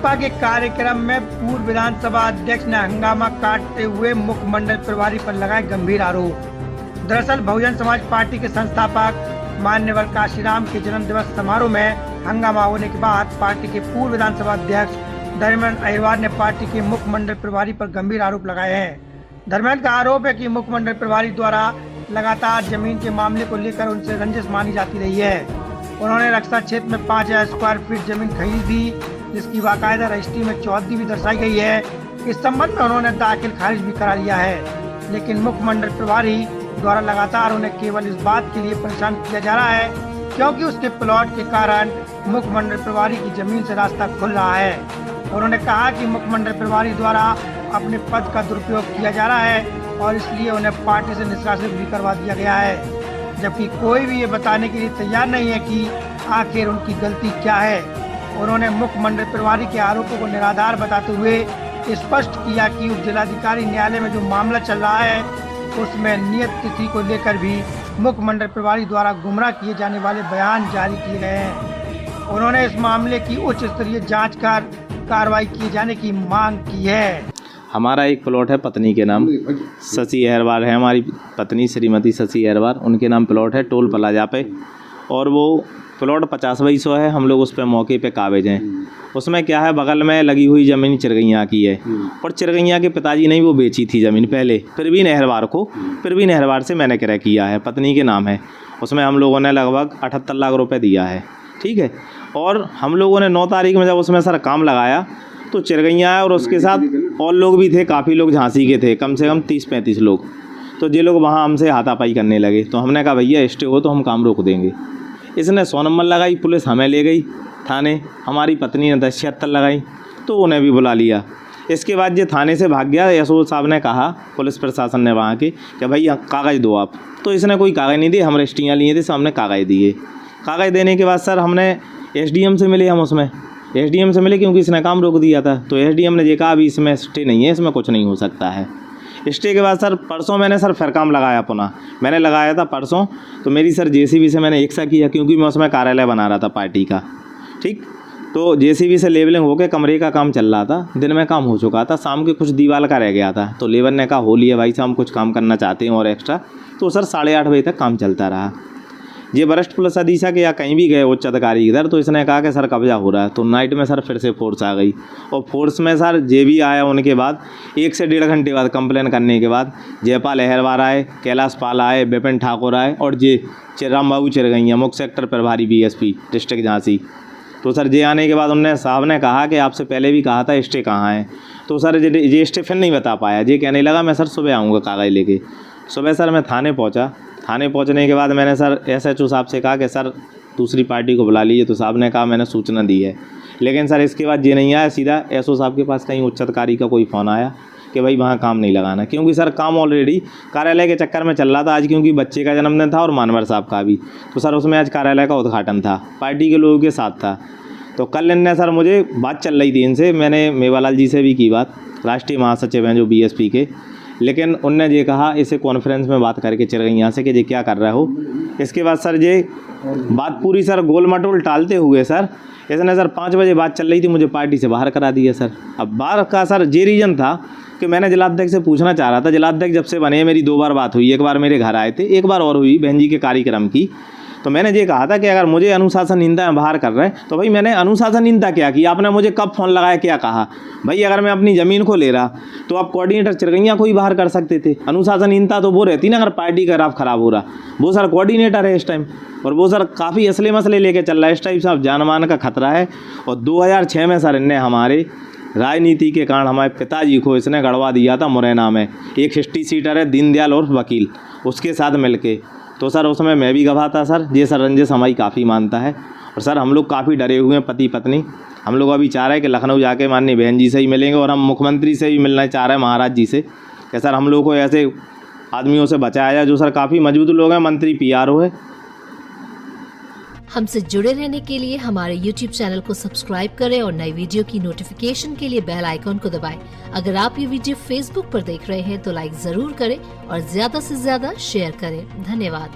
भाजपा के कार्यक्रम में पूर्व विधानसभा अध्यक्ष ने हंगामा काटते हुए मुख्यमंडल प्रभारी पर लगाए गंभीर आरोप। दरअसल बहुजन समाज पार्टी के संस्थापक मान्यवर काशीराम के जन्म दिवस समारोह में हंगामा होने के बाद पार्टी के पूर्व विधानसभा अध्यक्ष धर्मेंद्र अहिरवार ने पार्टी के मुख्यमंडल प्रभारी पर गंभीर आरोप लगाए हैं। धर्मेंद्र का आरोप है कि मुख्यमंडल प्रभारी द्वारा लगातार जमीन के मामले को लेकर उनसे रंजिश मानी जाती रही है। उन्होंने रक्षा क्षेत्र में 5000 स्क्वायर फीट जमीन खरीदी, जिसकी बाकायदा रजिस्ट्री में चौधरी भी दर्शाई गई है। इस संबंध में उन्होंने दाखिल खारिज भी करा लिया है, लेकिन मुख्यमंडल प्रभारी द्वारा लगातार उन्हें केवल इस बात के लिए परेशान किया जा रहा है क्योंकि उसके प्लॉट के कारण मुख्यमंडल प्रभारी की जमीन से रास्ता खुल रहा है। उन्होंने कहा कि मुख्यमंडल प्रभारी द्वारा अपने पद का दुरुपयोग किया जा रहा है और इसलिए उन्हें पार्टी से निष्कासित भी करवा दिया गया है, जबकि कोई भी ये बताने के लिए तैयार नहीं है कि आखिर उनकी गलती क्या है। उन्होंने मुख्यमंडल प्रभारी के आरोपों को निराधार बताते हुए स्पष्ट किया कि उप जिलाधिकारी न्यायालय में जो मामला चल रहा है उसमें नियत तिथि को लेकर भी मुख्यमंडल प्रभारी द्वारा गुमराह किए जाने वाले बयान जारी किए गए हैं। उन्होंने इस मामले की उच्च स्तरीय जांच कर कार्रवाई किए जाने की मांग की है। हमारा एक प्लॉट है पत्नी के नाम, शशि अहिरवार है हमारी पत्नी श्रीमती शशि अहिरवार, उनके नाम प्लॉट है टोल प्लाजा पे, और वो प्लॉट 50/100 है। हम लोग उस पर मौके पे काबिज हैं। उसमें क्या है, बगल में लगी हुई ज़मीन चिरगैया की है और चिरगैया के पिताजी ने वो बेची थी ज़मीन पहले, परवीन अहिरवार से मैंने क्रय किया है, पत्नी के नाम है। उसमें हम लोगों ने लगभग 78 लाख रुपए दिया है, ठीक है। और हम लोगों ने 9 तारीख में जब उसमें सर काम लगाया तो चिरगैया है और उसके साथ और लोग भी थे, काफ़ी लोग झांसी के थे, कम से कम 30-35 लोग। तो ये लोग वहाँ हमसे हाथापाई करने लगे, तो हमने कहा भैया स्टे हो तो हम काम रोक देंगे। इसने 100 नंबर लगाई, पुलिस हमें ले गई थाने, हमारी पत्नी ने 1076 लगाई तो उन्हें भी बुला लिया। इसके बाद ये थाने से भाग गया। एसओ साहब ने कहा, पुलिस प्रशासन ने वहाँ के, कि भैया कागज़ दो आप, तो इसने कोई कागज़ नहीं दिए। हम रजिस्ट्रियाँ लिए थे, सामने कागज़ दिए। कागज़ देने के बाद सर हमने एसडीएम से मिले, हम उसमें एसडीएम से मिले क्योंकि इसने काम रोक दिया था। तो एसडीएम ने ये कहा अभी इसमें स्टे नहीं है, इसमें कुछ नहीं हो सकता है। स्टे के बाद सर परसों मैंने सर फिर काम लगाया, पुनः मैंने लगाया था परसों। तो मेरी सर जेसीबी से मैंने एकसा किया क्योंकि मैं उसमें कार्यालय बना रहा था पार्टी का, ठीक। तो जेसीबी से लेवलिंग होकर कमरे का काम चल रहा था, दिन में काम हो चुका था, शाम के कुछ दीवार का रह गया था। तो लेबर ने कहा हो लिया भाई साहब, हम कुछ काम करना चाहते हैं और एक्स्ट्रा। तो सर 8:30 बजे तक काम चलता रहा। ये वरिष्ठ पुलिस अधीक्षक या कहीं भी गए उच्च अधिकारी इधर, तो इसने कहा कि सर कब्जा हो रहा है। तो नाइट में सर फिर से फोर्स आ गई और फोर्स में सर जे भी आया। उनके बाद 1 से 1.5 घंटे बाद कंप्लेन करने के बाद जयपाल अहिरवार आए, कैलाश पाल आए, विपिन ठाकुर आए और जे रामबाबू चिरगैया मुख्य सेक्टर प्रभारी बीएसपी डिस्ट्रिक्ट झांसी। तो सर जे आने के बाद उनने साहब ने कहा कि आपसे पहले भी कहा था स्टे कहाँ है। तो सर ये स्टे फिर नहीं बता पाया। ये कहने लगा मैं सर सुबह आऊँगा कागज़ लेके। सुबह सर मैं थाने पहुँचा। थाने पहुंचने के बाद मैंने सर एसएचओ साहब से कहा कि सर दूसरी पार्टी को बुला लीजिए। तो साहब ने कहा मैंने सूचना दी है, लेकिन सर इसके बाद ये नहीं आया। सीधा एसओ साहब के पास कहीं उच्च अधिकारी का कोई फ़ोन आया कि भाई वहाँ काम नहीं लगाना, क्योंकि सर काम ऑलरेडी कार्यालय के चक्कर में चल रहा था। आज क्योंकि बच्चे का जन्मदिन था और मानवर साहब का भी, तो सर उसमें आज कार्यालय का उद्घाटन था, पार्टी के लोगों के साथ था। तो कल इनने सर मुझे बात चल रही थी इनसे, मैंने मेवालाल जी से भी की बात, राष्ट्रीय महासचिव हैं जो बीएसपी के, लेकिन उनने ये कहा इसे कॉन्फ्रेंस में बात करके चिरगैया से कि ये क्या कर रहे हो। इसके बाद सर ये बात पूरी सर गोल मटोल टालते हुए सर इसने सर 5 बजे बात चल रही थी, मुझे पार्टी से बाहर करा दिया सर। अब बाहर का सर ये रीज़न था कि मैंने जिलाध्यक्ष से पूछना चाह रहा था। जिलाध्यक्ष जब से बने मेरी 2 बार बात हुई, एक बार मेरे घर आए थे, एक बार और हुई बहन जी के कार्यक्रम की। तो मैंने ये कहा था कि अगर मुझे अनुशासनहीनता बाहर कर रहे हैं तो भाई मैंने अनुशासनहीनता क्या की, आपने मुझे कब फ़ोन लगाया, क्या कहा। भाई अगर मैं अपनी ज़मीन को ले रहा तो आप कोऑर्डिनेटर चिरगैया को ही बाहर कर सकते थे। अनुशासनहीनता तो वो रहती ना अगर पार्टी का ग्राफ खराब हो रहा। वो सर कोऑर्डिनेटर है इस टाइम और वो सर काफ़ी असले मसले लेके चल रहा है। इस टाइप साहब जानमान का खतरा है। और 2006 में सर इनने हमारे राजनीति के कारण हमारे पिताजी को इसने गड़वा दिया था मुरैना में। एक 60 सीटर है दीनदयाल और वकील, उसके साथ मिलके। तो सर उसमें मैं भी गवाह था सर। ये सर रंजिश हमारी काफ़ी मानता है और सर हम लोग काफ़ी डरे हुए हैं पति पत्नी। हम लोग अभी चाह रहे हैं कि लखनऊ जाके माननीय बहन जी से ही मिलेंगे और हम मुख्यमंत्री से भी मिलना चाह रहे हैं, महाराज जी से, कि सर हम लोग को ऐसे आदमियों से बचाया जाए जो सर काफ़ी मजबूत लोग हैं। मंत्री पीआरओ है। हमसे जुड़े रहने के लिए हमारे YouTube चैनल को सब्सक्राइब करें और नई वीडियो की नोटिफिकेशन के लिए बेल आइकॉन को दबाएं। अगर आप ये वीडियो Facebook पर देख रहे हैं तो लाइक जरूर करें और ज्यादा से ज्यादा शेयर करें। धन्यवाद।